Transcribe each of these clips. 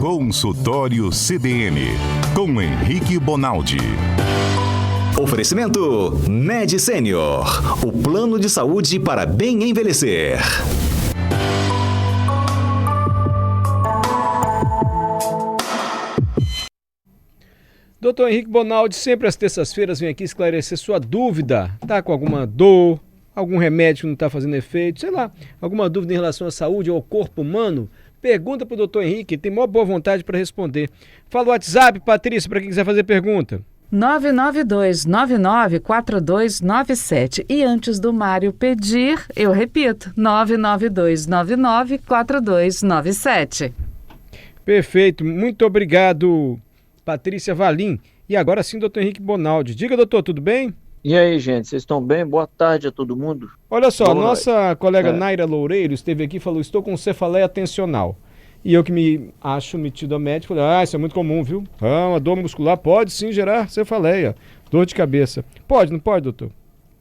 Consultório CBN, com Henrique Bonaldi. Oferecimento Med Senior, o plano de saúde para bem envelhecer. Doutor Henrique Bonaldi, sempre às terças-feiras vem aqui esclarecer sua dúvida. Tá com alguma dor, algum remédio que não está fazendo efeito, sei lá, alguma dúvida em relação à saúde ou ao corpo humano? Pergunta para o doutor Henrique, tem maior boa vontade para responder. Fala o WhatsApp, Patrícia, para quem quiser fazer pergunta. 992-994297. E antes do Mário pedir, eu repito, 992-994297. Perfeito, muito obrigado, Patrícia Valim. E agora sim, doutor Henrique Bonaldi. Diga, doutor, tudo bem? E aí, gente, vocês estão bem? Boa tarde a todo mundo. Olha só, Boa nossa noite. colega Naira Loureiro esteve aqui e falou, estou com cefaleia tensional. E eu que me acho metido a médico, falei, isso é muito comum, viu? Uma dor muscular pode sim gerar cefaleia, dor de cabeça. Pode, não pode, doutor?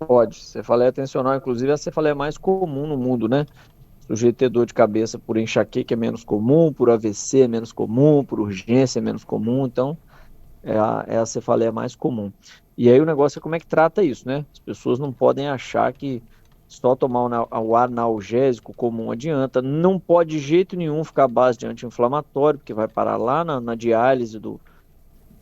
Pode, cefaleia tensional, inclusive a cefaleia mais comum no mundo, né? O sujeito ter dor de cabeça por enxaqueca é menos comum, por AVC é menos comum, por urgência é menos comum, então é a cefaleia mais comum. E aí o negócio é como é que trata isso, né? As pessoas não podem achar que só tomar o analgésico comum adianta. Não pode de jeito nenhum ficar à base de anti-inflamatório, porque vai parar lá na diálise do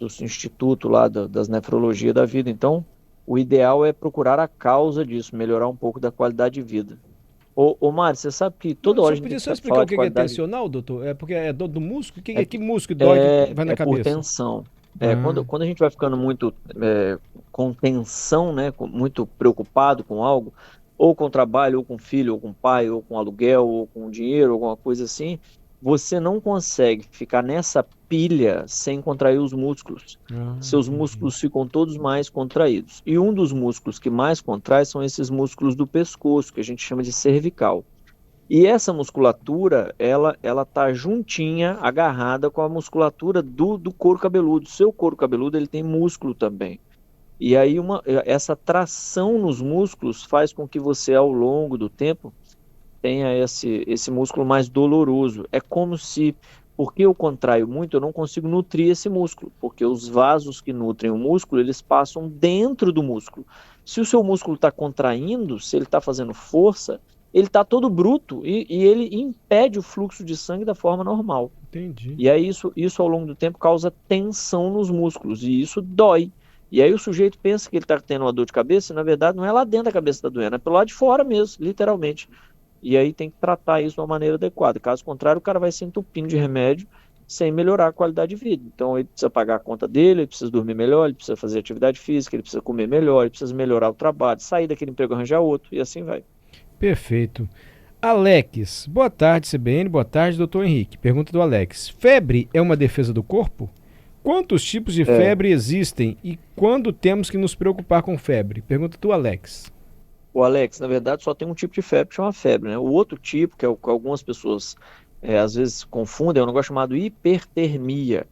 instituto lá das nefrologia da vida. Então, o ideal é procurar a causa disso, melhorar um pouco da qualidade de vida. Ô Mário, você sabe que toda hora a gente podia tem só que explicar falar o que de é qualidade. tensional, doutor? É porque é dor do músculo? Que músculo que dói que vai na cabeça? Por tensão. Quando a gente vai ficando muito com tensão, né, muito preocupado com algo, ou com trabalho, ou com filho, ou com pai, ou com aluguel, ou com dinheiro, alguma coisa assim, você não consegue ficar nessa pilha sem contrair os músculos. Seus músculos ficam todos mais contraídos. E um dos músculos que mais contrai são esses músculos do pescoço, que a gente chama de cervical. E essa musculatura, ela tá juntinha, agarrada com a musculatura do couro cabeludo. O seu couro cabeludo, ele tem músculo também. E aí essa tração nos músculos faz com que você, ao longo do tempo, tenha esse músculo mais doloroso. É como se, porque eu contraio muito, eu não consigo nutrir esse músculo, porque os vasos que nutrem o músculo, eles passam dentro do músculo. Se o seu músculo está contraindo, se ele está fazendo força, ele está todo bruto e ele impede o fluxo de sangue da forma normal. Entendi. E aí isso ao longo do tempo causa tensão nos músculos e isso dói. E aí o sujeito pensa que ele está tendo uma dor de cabeça e na verdade não é lá dentro da cabeça que está doendo, é pelo lado de fora mesmo, literalmente. E aí tem que tratar isso de uma maneira adequada. Caso contrário, o cara vai se entupindo de remédio sem melhorar a qualidade de vida. Então ele precisa pagar a conta dele, ele precisa dormir melhor, ele precisa fazer atividade física, ele precisa comer melhor, ele precisa melhorar o trabalho, sair daquele emprego, arranjar outro e assim vai. Perfeito. Alex, boa tarde, CBN, boa tarde, doutor Henrique. Pergunta do Alex. Febre é uma defesa do corpo? Quantos tipos de febre existem e quando temos que nos preocupar com febre? Pergunta do Alex. O Alex, na verdade, só tem um tipo de febre que chama febre, né? O outro tipo, que é o que algumas pessoas às vezes confundem, é um negócio chamado hipertermia,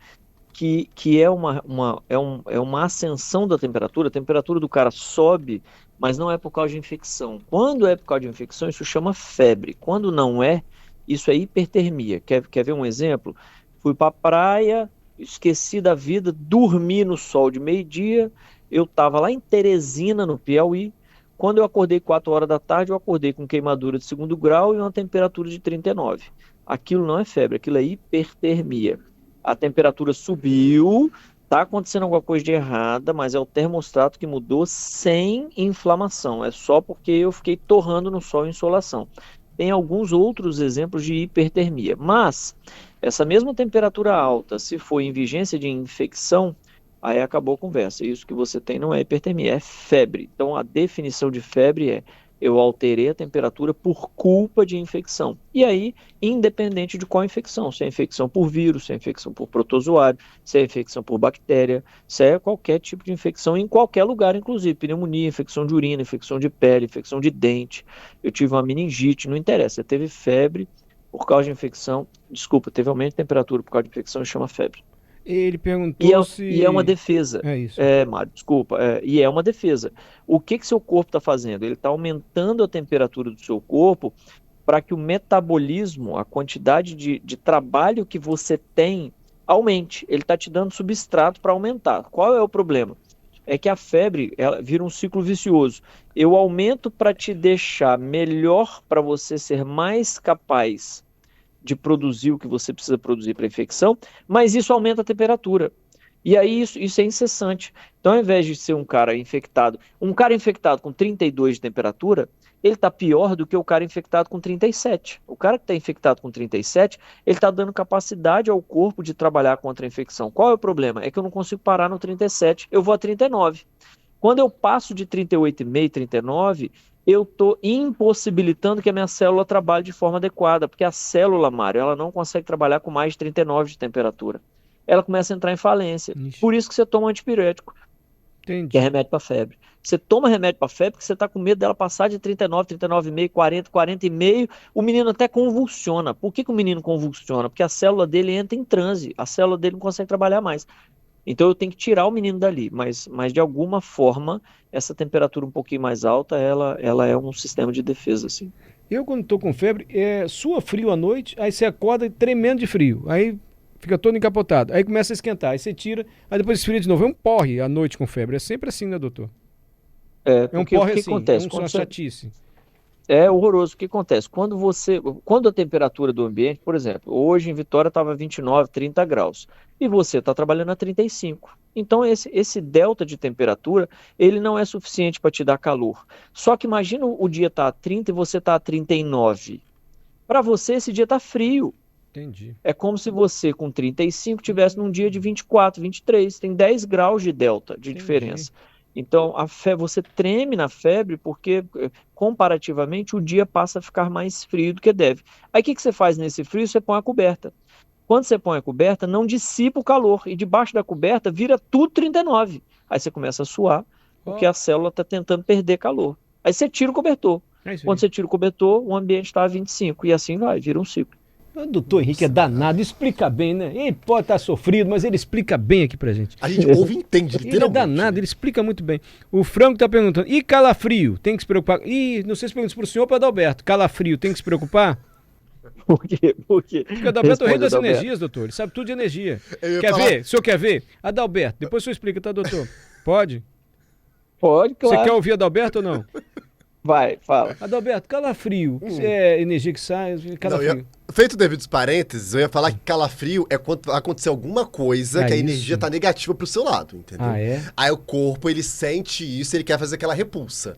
que é uma ascensão da temperatura. A temperatura do cara sobe, mas não é por causa de infecção. Quando é por causa de infecção, isso chama febre. Quando não é, isso é hipertermia. Quer ver um exemplo? Fui para a praia, esqueci da vida, dormi no sol de meio-dia, eu estava lá em Teresina, no Piauí. Quando eu acordei 4 horas da tarde, eu acordei com queimadura de 2º grau e uma temperatura de 39. Aquilo não é febre, aquilo é hipertermia. A temperatura subiu, está acontecendo alguma coisa de errada, mas é o termostato que mudou sem inflamação. É só porque eu fiquei torrando no sol em insolação. Tem alguns outros exemplos de hipertermia. Mas essa mesma temperatura alta, se for em vigência de infecção, aí acabou a conversa. Isso que você tem não é hipertermia, é febre. Então a definição de febre é: eu alterei a temperatura por culpa de infecção. E aí, independente de qual infecção, se é infecção por vírus, se é infecção por protozoário, se é infecção por bactéria, se é qualquer tipo de infecção em qualquer lugar, inclusive pneumonia, infecção de urina, infecção de pele, infecção de dente. Eu tive uma meningite, não interessa, você teve febre por causa de infecção, teve aumento de temperatura por causa de infecção, chama febre. Ele perguntou E é uma defesa. É isso. Mário, desculpa. E é uma defesa. O que seu corpo está fazendo? Ele está aumentando a temperatura do seu corpo para que o metabolismo, a quantidade de trabalho que você tem, aumente. Ele está te dando substrato para aumentar. Qual é o problema? É que a febre ela vira um ciclo vicioso. Eu aumento para te deixar melhor, para você ser mais capaz de produzir o que você precisa produzir para a infecção, mas isso aumenta a temperatura. E aí isso é incessante. Então, ao invés de ser um cara infectado com 32 de temperatura, ele está pior do que o cara infectado com 37. O cara que está infectado com 37, ele está dando capacidade ao corpo de trabalhar contra a infecção. Qual é o problema? É que eu não consigo parar no 37, eu vou a 39. Quando eu passo de 38,5, 39, eu estou impossibilitando que a minha célula trabalhe de forma adequada, porque a célula, Mário, ela não consegue trabalhar com mais de 39 de temperatura. Ela começa a entrar em falência. Ixi. Por isso que você toma um antipirético, Entendi. que é remédio para febre. Você toma remédio para febre porque você está com medo dela passar de 39, 39,5, 40, 40,5. O menino até convulsiona. Por que o menino convulsiona? Porque a célula dele entra em transe. A célula dele não consegue trabalhar mais. Então eu tenho que tirar o menino dali. Mas de alguma forma, essa temperatura um pouquinho mais alta, ela é um sistema de defesa, assim. Eu, quando estou com febre, sua frio à noite, aí você acorda tremendo de frio. Aí fica todo encapotado. Aí começa a esquentar. Aí você tira, aí depois esfria de novo. É um porre à noite com febre. É sempre assim, né, doutor? É um Porque porre o que assim. acontece? Uma chatice. É horroroso. O que acontece? Quando a temperatura do ambiente, por exemplo, hoje em Vitória estava 29, 30 graus, e você está trabalhando a 35. Então esse delta de temperatura, ele não é suficiente para te dar calor. Só que imagina o dia tá a 30 e você está a 39. Para você esse dia está frio. Entendi. É como se você com 35 tivesse num dia de 24, 23. Tem 10 graus de delta de diferença. Então, você treme na febre porque, comparativamente, o dia passa a ficar mais frio do que deve. Aí, o que você faz nesse frio? Você põe a coberta. Quando você põe a coberta, não dissipa o calor. E debaixo da coberta vira tudo 39. Aí você começa a suar, porque a célula está tentando perder calor. Aí você tira o cobertor. Quando você tira o cobertor, o ambiente está a 25. E assim vai, vira um ciclo. O doutor Henrique é danado, explica bem, né? Ele pode estar sofrido, mas ele explica bem aqui pra gente. A gente ouve e entende, Ele é literalmente. danado, ele explica muito bem. O Franco tá perguntando, e calafrio, tem que se preocupar? Não sei se pergunta pro senhor ou pro Adalberto. Calafrio, tem que se preocupar? Por quê? Porque o Adalberto é o rei das Adalberto. energias, doutor. Ele sabe tudo de energia. Eu ia Quer falar- ver? O senhor quer ver? Adalberto, depois o senhor explica, tá, doutor? Pode? Pode, claro. Você quer ouvir Adalberto ou não? Vai, fala. Adalberto, calafrio. É energia que sai, Não, calafrio. feito devidos parênteses, eu ia falar que calafrio é quando acontecer alguma coisa que a isso. energia tá negativa pro seu lado, entendeu? Ah, é? Aí o corpo, ele sente isso, ele quer fazer aquela repulsa.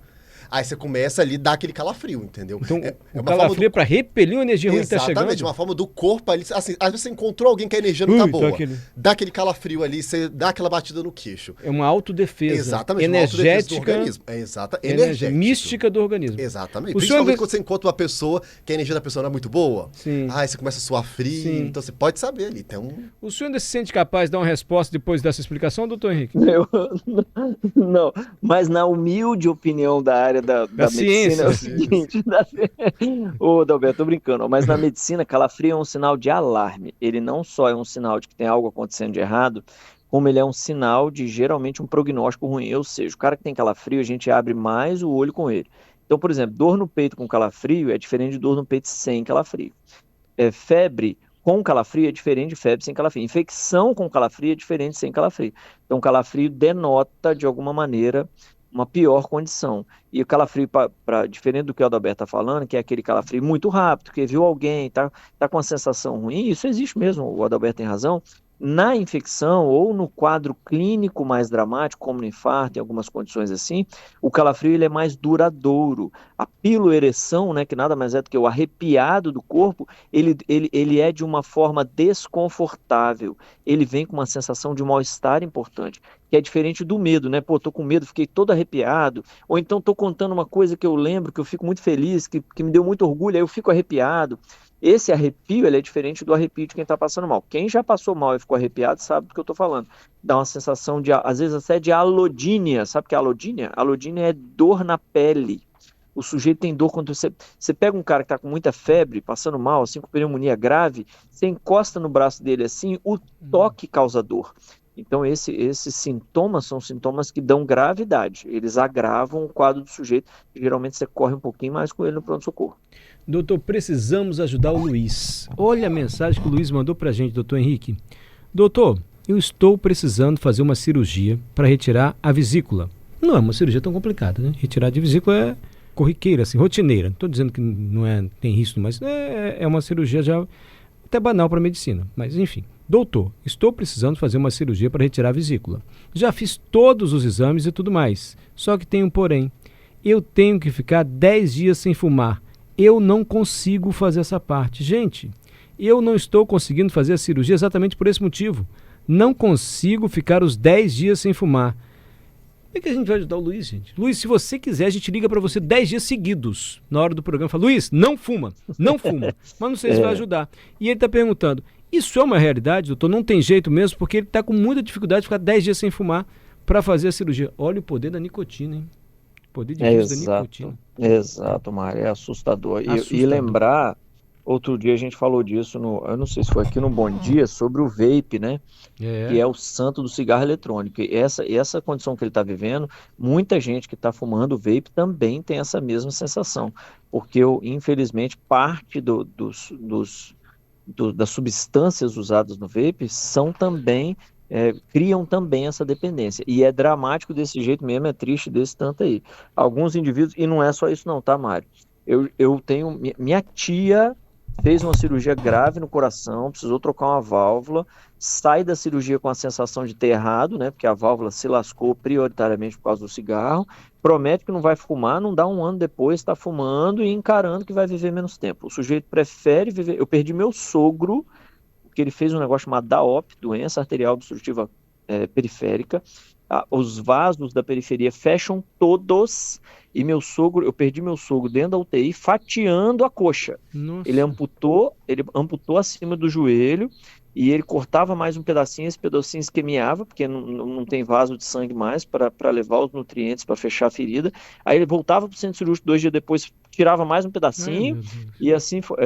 Aí você começa ali a dar aquele calafrio, entendeu? Então, é o uma forma calafrio é pra repelir uma energia ruim que tá Exatamente, chegando? uma forma do corpo ali, assim, às vezes você encontrou alguém que a energia não tá Ui, tá boa, aquele- dá aquele calafrio ali, você dá aquela batida no queixo. É uma autodefesa. Exatamente, uma autodefesa do Energética. organismo. É energética. Mística do organismo. Exatamente. O senhor Principalmente ande- quando você encontra uma pessoa que a energia da pessoa não é muito boa. Sim. Aí você começa a suar frio, Sim. então você pode saber ali. Tem um... O senhor ainda se sente capaz de dar uma resposta depois dessa explicação, doutor Henrique? Não, mas na humilde opinião da área da medicina é o ciência. seguinte, ô Dalberto, tô brincando, mas na medicina calafrio é um sinal de alarme, ele não só é um sinal de que tem algo acontecendo de errado, como ele é um sinal de geralmente um prognóstico ruim, ou seja, o cara que tem calafrio, a gente abre mais o olho com ele. Então, por exemplo, dor no peito com calafrio é diferente de dor no peito sem calafrio. Febre com calafrio é diferente de febre sem calafrio. Infecção com calafrio é diferente sem calafrio. Então, calafrio denota, de alguma maneira, uma pior condição. E o calafrio, diferente do que o Adalberto está falando, que é aquele calafrio muito rápido, que viu alguém, tá com uma sensação ruim, isso existe mesmo, o Adalberto tem razão. Na infecção ou no quadro clínico mais dramático, como no infarto, em algumas condições assim, o calafrio ele é mais duradouro. A piloereção, né, que nada mais é do que o arrepiado do corpo, ele é de uma forma desconfortável. Ele vem com uma sensação de mal-estar importante, que é diferente do medo, né? Pô, tô com medo, fiquei todo arrepiado. Ou então tô contando uma coisa que eu lembro, que eu fico muito feliz, que me deu muito orgulho, aí eu fico arrepiado. Esse arrepio ele é diferente do arrepio de quem está passando mal. Quem já passou mal e ficou arrepiado sabe do que eu estou falando. Dá uma sensação de, às vezes até de alodínia. Sabe o que é alodínia? Alodínia é dor na pele. O sujeito tem dor quando você pega um cara que está com muita febre, passando mal, assim, com pneumonia grave, você encosta no braço dele assim, o toque causa dor. Então esses sintomas são sintomas que dão gravidade. Eles agravam o quadro do sujeito. Geralmente você corre um pouquinho mais com ele no pronto-socorro. Doutor, precisamos ajudar o Luiz. Olha a mensagem que o Luiz mandou pra gente, doutor Henrique. Doutor, eu estou precisando fazer uma cirurgia para retirar a vesícula. Não é uma cirurgia tão complicada, né? Retirar de vesícula é corriqueira, assim, rotineira. Não estou dizendo que não tem risco, mas é uma cirurgia já até banal para a medicina. Mas, enfim. Doutor, estou precisando fazer uma cirurgia para retirar a vesícula. Já fiz todos os exames e tudo mais. Só que tem um porém. Eu tenho que ficar 10 dias sem fumar. Eu não consigo fazer essa parte. Gente, eu não estou conseguindo fazer a cirurgia exatamente por esse motivo. Não consigo ficar os 10 dias sem fumar. Como é que a gente vai ajudar o Luiz, gente? Luiz, se você quiser, a gente liga para você 10 dias seguidos. Na hora do programa, fala, Luiz, não fuma. Mas não sei se vai ajudar. E ele está perguntando, isso é uma realidade, doutor? Não tem jeito mesmo? Porque ele está com muita dificuldade de ficar 10 dias sem fumar para fazer a cirurgia. Olha o poder da nicotina, hein? O poder de vício da nicotina. Exato, Mário, é assustador. E lembrar, outro dia a gente falou disso, eu não sei se foi aqui no Bom Dia, sobre o vape, né? Que é o santo do cigarro eletrônico. E essa condição que ele está vivendo, muita gente que está fumando vape também tem essa mesma sensação. Porque, infelizmente, parte das substâncias usadas no vape são também, criam também essa dependência. E é dramático desse jeito mesmo, é triste desse tanto aí. Alguns indivíduos, e não é só isso não, tá, Mário? Eu tenho, minha tia fez uma cirurgia grave no coração, precisou trocar uma válvula, sai da cirurgia com a sensação de ter errado, né? Porque a válvula se lascou prioritariamente por causa do cigarro, promete que não vai fumar, não dá um ano depois, está fumando e encarando que vai viver menos tempo. O sujeito prefere viver... Eu perdi meu sogro, porque ele fez um negócio chamado DAOP, doença arterial obstrutiva periférica. Os vasos da periferia fecham todos, e eu perdi meu sogro dentro da UTI fatiando a coxa. Nossa. Ele amputou acima do joelho, e ele cortava mais um pedacinho, esse pedacinho esquemiava, porque não tem vaso de sangue mais para levar os nutrientes para fechar a ferida. Aí ele voltava para o centro cirúrgico 2 dias depois, tirava mais um pedacinho, e assim foi,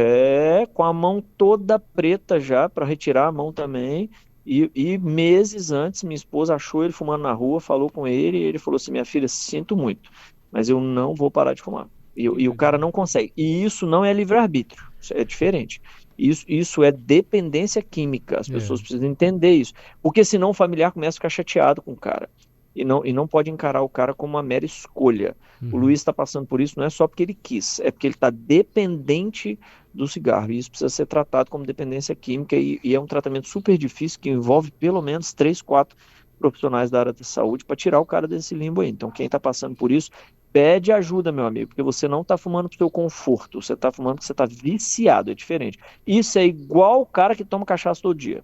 com a mão toda preta já, para retirar a mão também. E meses antes, minha esposa achou ele fumando na rua, falou com ele, e ele falou assim, minha filha, sinto muito, mas eu não vou parar de fumar. E o cara não consegue. E isso não é livre-arbítrio, é diferente. Isso é dependência química, as pessoas precisam entender isso. Porque senão o familiar começa a ficar chateado com o cara. E não pode encarar o cara como uma mera escolha. O Luiz está passando por isso não é só porque ele quis, é porque ele está dependente do cigarro. E isso precisa ser tratado como dependência química e é um tratamento super difícil que envolve pelo menos 3, 4 profissionais da área da saúde para tirar o cara desse limbo aí. Então quem está passando por isso, pede ajuda, meu amigo, porque você não está fumando para o seu conforto, você está fumando porque você está viciado, é diferente. Isso é igual o cara que toma cachaça todo dia.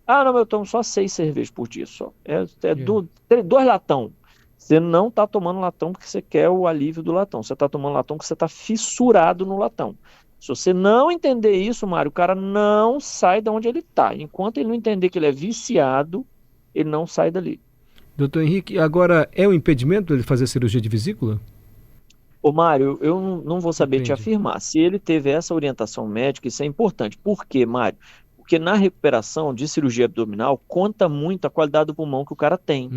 Ah, não, eu tomo só 6 cervejas por dia só. 2 latão. Você não está tomando latão porque você quer o alívio do latão. Você está tomando latão porque você está fissurado no latão. Se você não entender isso, Mário, o cara não sai de onde ele está. Enquanto ele não entender que ele é viciado, ele não sai dali. Doutor Henrique, agora é um impedimento ele fazer cirurgia de vesícula? Ô Mário, eu não vou saber te afirmar. Se ele teve essa orientação médica, isso é importante. Por quê, Mário? Porque na recuperação de cirurgia abdominal, conta muito a qualidade do pulmão que o cara tem.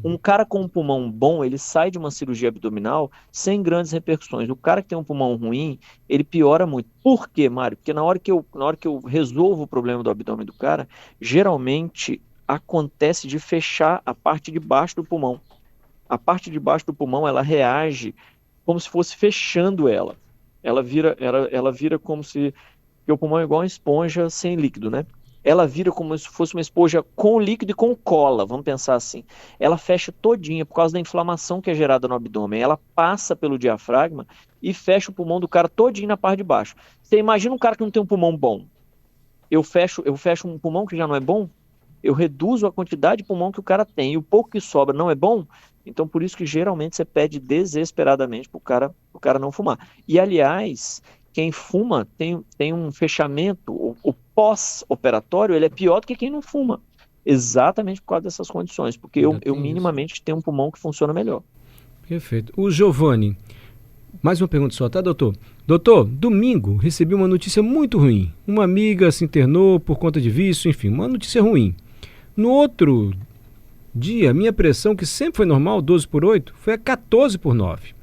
Um cara com um pulmão bom, ele sai de uma cirurgia abdominal sem grandes repercussões. O cara que tem um pulmão ruim, ele piora muito. Por quê, Mário? Porque na hora que eu resolvo o problema do abdômen do cara, geralmente acontece de fechar a parte de baixo do pulmão. A parte de baixo do pulmão, ela reage como se fosse fechando ela. Ela vira como se... Porque o pulmão é igual uma esponja sem líquido, né? Ela vira como se fosse uma esponja com líquido e com cola, vamos pensar assim. Ela fecha todinha por causa da inflamação que é gerada no abdômen. Ela passa pelo diafragma e fecha o pulmão do cara todinho na parte de baixo. Você imagina um cara que não tem um pulmão bom. Eu fecho um pulmão que já não é bom, eu reduzo a quantidade de pulmão que o cara tem. E o pouco que sobra não é bom, então por isso que geralmente você pede desesperadamente pro cara não fumar. E aliás... Quem fuma tem um fechamento, o pós-operatório ele é pior do que quem não fuma, exatamente por causa dessas condições, porque eu minimamente tenho um pulmão que funciona melhor. Perfeito. O Giovanni, mais uma pergunta só, tá, doutor? Doutor, domingo recebi uma notícia muito ruim. Uma amiga se internou por conta de vício, enfim, uma notícia ruim. No outro dia, minha pressão, que sempre foi normal, 12/8, foi a 14/9.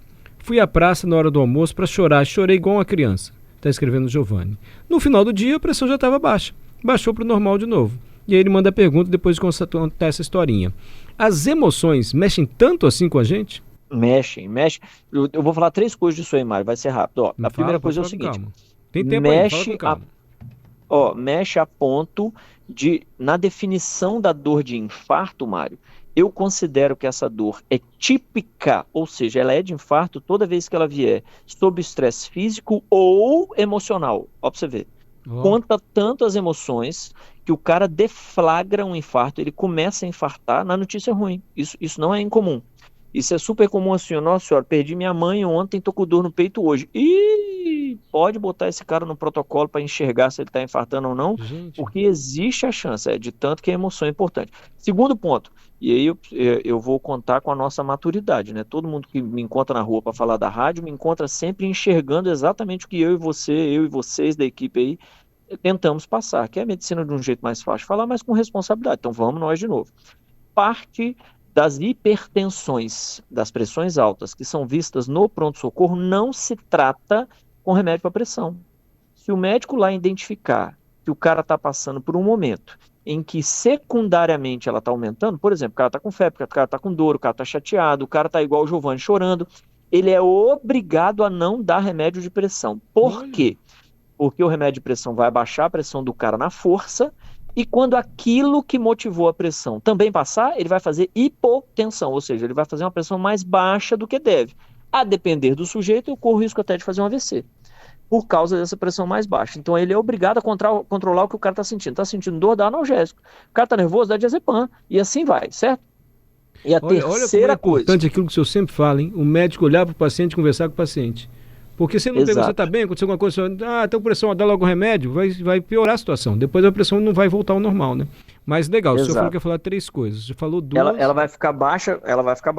Fui à praça na hora do almoço para chorar, chorei igual uma criança. está escrevendo Giovanni. No final do dia, a pressão já estava baixa. Baixou para o normal de novo. E aí ele manda a pergunta depois de contar essa historinha. As emoções mexem tanto assim com a gente? Mexe. Eu vou falar 3 coisas disso aí, Mário, vai ser rápido. Ó, a primeira coisa é o seguinte. Calma. Tem tempo aí, fala com calma. Mexe a ponto de, na definição da dor de infarto, Mário, eu considero que essa dor é típica, ou seja, ela é de infarto toda vez que ela vier sob estresse físico ou emocional. Ó, pra você ver. Conta tanto as emoções que o cara deflagra um infarto, ele começa a infartar na notícia ruim. Isso não é incomum. Isso é super comum assim, nossa senhora, perdi minha mãe ontem, tô com dor no peito hoje. E pode botar esse cara no protocolo para enxergar se ele está infartando ou não, gente, porque existe a chance, de tanto que a emoção é importante. Segundo ponto, e aí eu vou contar com a nossa maturidade, né? Todo mundo que me encontra na rua para falar da rádio, me encontra sempre enxergando exatamente o que eu e vocês da equipe aí tentamos passar, que é a medicina de um jeito mais fácil de falar, mas com responsabilidade. Então vamos nós de novo. Parte das hipertensões, das pressões altas que são vistas no pronto-socorro não se trata com remédio para pressão. Se o médico lá identificar que o cara está passando por um momento em que secundariamente ela está aumentando, por exemplo, o cara está com febre, o cara está com dor, o cara está chateado, o cara está igual o Giovanni chorando, ele é obrigado a não dar remédio de pressão. Por quê? Porque o remédio de pressão vai abaixar a pressão do cara na força. E quando aquilo que motivou a pressão também passar, ele vai fazer hipotensão, ou seja, ele vai fazer uma pressão mais baixa do que deve. A depender do sujeito, eu corro o risco até de fazer um AVC, por causa dessa pressão mais baixa. Então ele é obrigado a controlar o que o cara está sentindo. Está sentindo dor, dá analgésico. O cara está nervoso, dá diazepam. E assim vai, certo? E a terceira olha como é importante coisa... aquilo que o senhor sempre fala, hein? O médico olhar para o paciente e conversar com o paciente. Porque se ele não pergunta, você está bem, aconteceu alguma coisa, tem pressão, dá logo remédio, vai piorar a situação. Depois a pressão não vai voltar ao normal, né? Mas legal, o senhor falou que ia falar 3 coisas. Você falou 2. Ela vai ficar baixa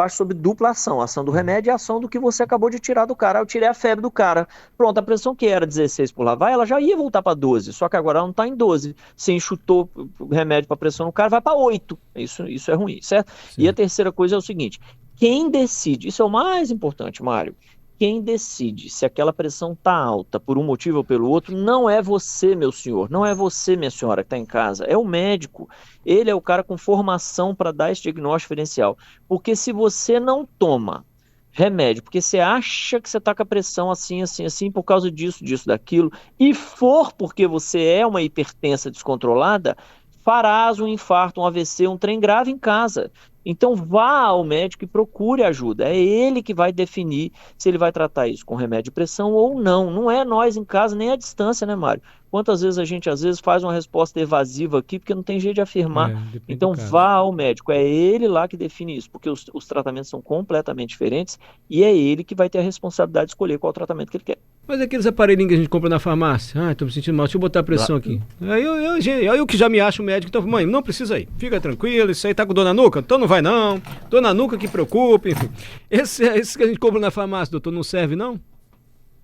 sob dupla ação. A ação do remédio e a ação do que você acabou de tirar do cara. Eu tirei a febre do cara. Pronto, a pressão que era 16 por lá, ela já ia voltar para 12. Só que agora ela não está em 12. Você enxutou o remédio para pressão no cara, vai para 8. Isso é ruim, certo? Sim. E a terceira coisa é o seguinte, quem decide, isso é o mais importante, Mário, quem decide se aquela pressão está alta por um motivo ou pelo outro não é você, meu senhor, não é você, minha senhora, que está em casa, é o médico. Ele é o cara com formação para dar esse diagnóstico diferencial. Porque se você não toma remédio, porque você acha que você está com a pressão assim, por causa disso, daquilo, e for porque você é uma hipertensa descontrolada, farás um infarto, um AVC, um trem grave em casa. Então vá ao médico e procure ajuda. É ele que vai definir se ele vai tratar isso com remédio de pressão ou não. Não é nós em casa, nem à distância, né, Mário? Quantas vezes a gente, faz uma resposta evasiva aqui, porque não tem jeito de afirmar. Então vá ao médico. É ele lá que define isso, porque os tratamentos são completamente diferentes e é ele que vai ter a responsabilidade de escolher qual tratamento que ele quer. Mas aqueles aparelhinhos que a gente compra na farmácia, estou me sentindo mal, deixa eu botar a pressão aqui. Aí eu que já me acho médico, então, mãe, não precisa ir, fica tranquilo, isso aí tá com dor na nuca? Então não vai não, dor na nuca que preocupa, enfim. Esse que a gente compra na farmácia, doutor, não serve não?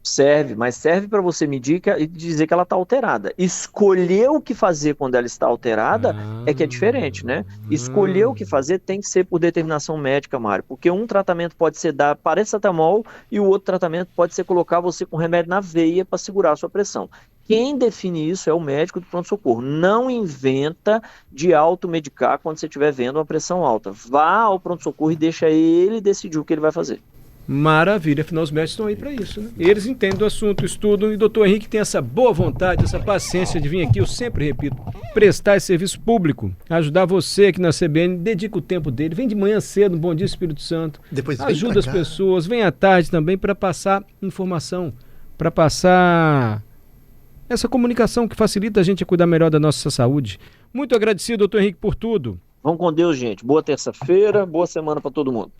Serve, mas serve para você medir e dizer que ela está alterada. Escolher o que fazer quando ela está alterada é que é diferente, né? Escolher o que fazer tem que ser por determinação médica, Mário, porque um tratamento pode ser dar paracetamol e o outro tratamento pode ser colocar você com remédio na veia para segurar a sua pressão. Quem define isso é o médico do pronto-socorro. Não inventa de automedicar quando você estiver vendo uma pressão alta. Vá ao pronto-socorro e deixa ele decidir o que ele vai fazer. Maravilha, afinal os médicos estão aí para isso, né? Eles entendem do assunto, estudam, e o doutor Henrique tem essa boa vontade, essa paciência de vir aqui, eu sempre repito, prestar esse serviço público, ajudar você aqui na CBN, dedica o tempo dele, vem de manhã cedo, Bom Dia Espírito Santo, depois ajuda as pessoas, vem à tarde também para passar informação, para passar essa comunicação que facilita a gente a cuidar melhor da nossa saúde. Muito agradecido, doutor Henrique, por tudo. Vamos com Deus, gente. Boa terça-feira, boa semana para todo mundo.